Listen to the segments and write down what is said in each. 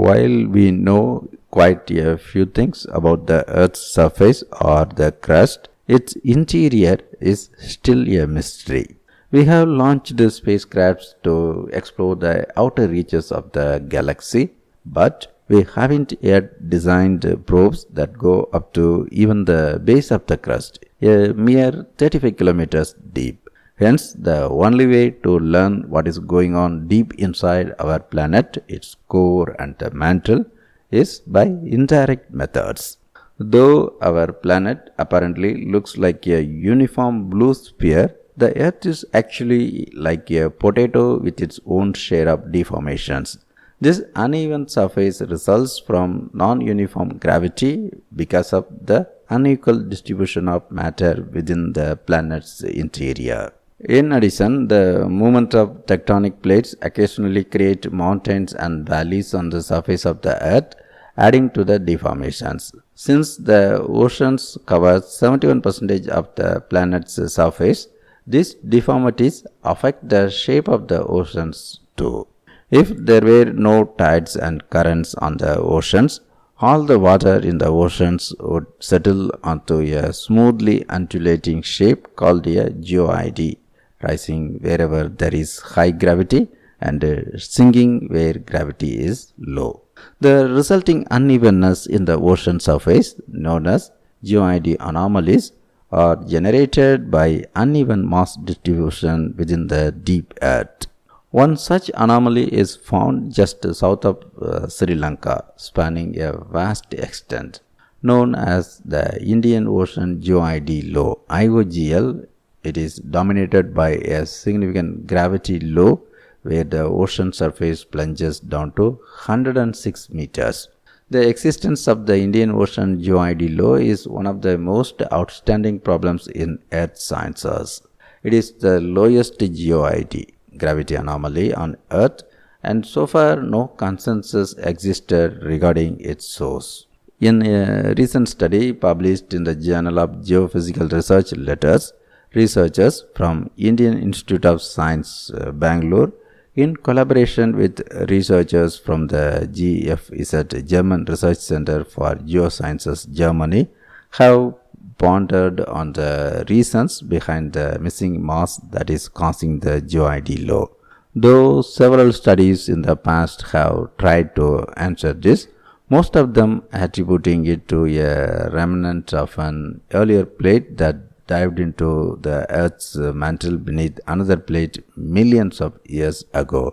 while we know quite a few things about the Earth's surface or the crust, its interior is still a mystery. We have launched spacecrafts to explore the outer reaches of the galaxy, but we haven't yet designed probes that go up to even the base of the crust, a mere 35 kilometers deep. Hence, the only way to learn what is going on deep inside our planet, its core and the mantle, is by indirect methods. Though our planet apparently looks like a uniform blue sphere, the Earth is actually like a potato with its own share of deformations. This uneven surface results from non-uniform gravity because of the unequal distribution of matter within the planet's interior. In addition, the movement of tectonic plates occasionally create mountains and valleys on the surface of the Earth, adding to the deformations. Since the oceans cover 71% of the planet's surface, these deformities affect the shape of the oceans too. If there were no tides and currents on the oceans, all the water in the oceans would settle onto a smoothly undulating shape called a geoid, rising wherever there is high gravity and sinking where gravity is low. The resulting unevenness in the ocean surface, known as geoid anomalies, are generated by uneven mass distribution within the deep Earth. One such anomaly is found just south of Sri Lanka, spanning a vast extent. Known as the Indian Ocean Geoid Low (IOGL), it is dominated by a significant gravity low where the ocean surface plunges down to 106 meters. The existence of the Indian Ocean geoid low is one of the most outstanding problems in Earth sciences. It is the lowest geoid gravity anomaly on Earth, and so far no consensus existed regarding its source. In a recent study published in the Journal of Geophysical Research Letters, researchers from Indian Institute of Science, Bangalore, in collaboration with researchers from the GFZ German Research Centre for Geosciences, Germany, have pondered on the reasons behind the missing mass that is causing the geoid low. Though several studies in the past have tried to answer this, most of them attributing it to a remnant of an earlier plate that dived into the Earth's mantle beneath another plate millions of years ago.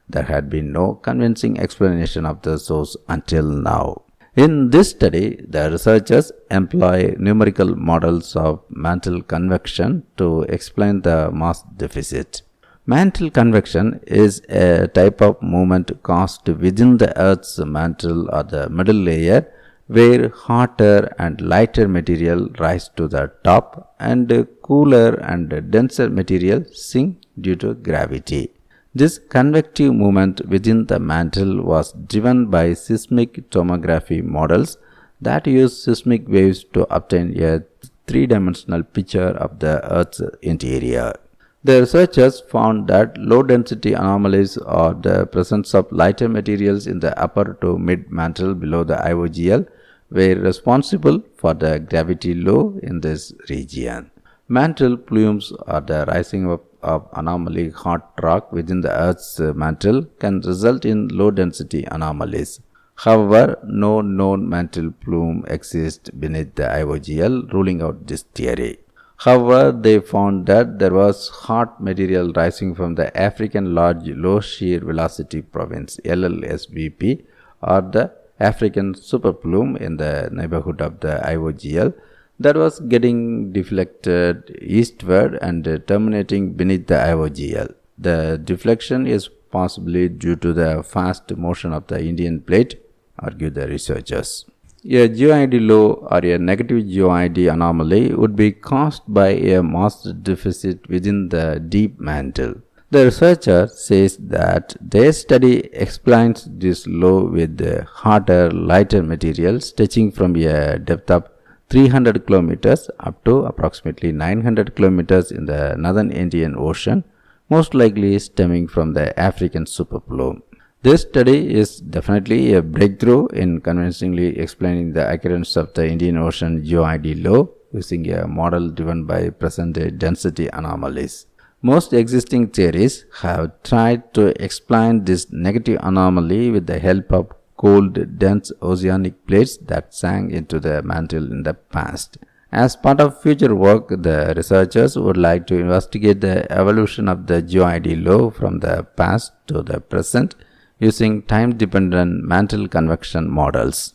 There had been no convincing explanation of the source until now. In this study, the researchers employ numerical models of mantle convection to explain the mass deficit. Mantle convection is a type of movement caused within the Earth's mantle or the middle layer, where hotter and lighter material rise to the top and cooler and denser material sink due to gravity. This convective movement within the mantle was driven by seismic tomography models that use seismic waves to obtain a three-dimensional picture of the Earth's interior. The researchers found that low-density anomalies or the presence of lighter materials in the upper to mid-mantle below the IOGL were responsible for the gravity low in this region. Mantle plumes or the rising up of anomaly hot rock within the Earth's mantle can result in low-density anomalies. However, no known mantle plume exists beneath the IOGL, ruling out this theory. However, they found that there was hot material rising from the African Large Low Shear Velocity Province (LLSVP) or the African superplume in the neighborhood of the IOGL that was getting deflected eastward and terminating beneath the IOGL. The deflection is possibly due to the fast motion of the Indian plate, argue the researchers. A geoid low or a negative geoid anomaly would be caused by a mass deficit within the deep mantle. The researcher says that their study explains this low with hotter, lighter material stretching from a depth of 300 kilometers up to approximately 900 kilometers in the northern Indian Ocean, most likely stemming from the African superplume. This study is definitely a breakthrough in convincingly explaining the occurrence of the Indian Ocean geoid law using a model driven by present-day density anomalies. Most existing theories have tried to explain this negative anomaly with the help of cold, dense oceanic plates that sank into the mantle in the past. As part of future work, the researchers would like to investigate the evolution of the geoid law from the past to the present using time-dependent mantle convection models.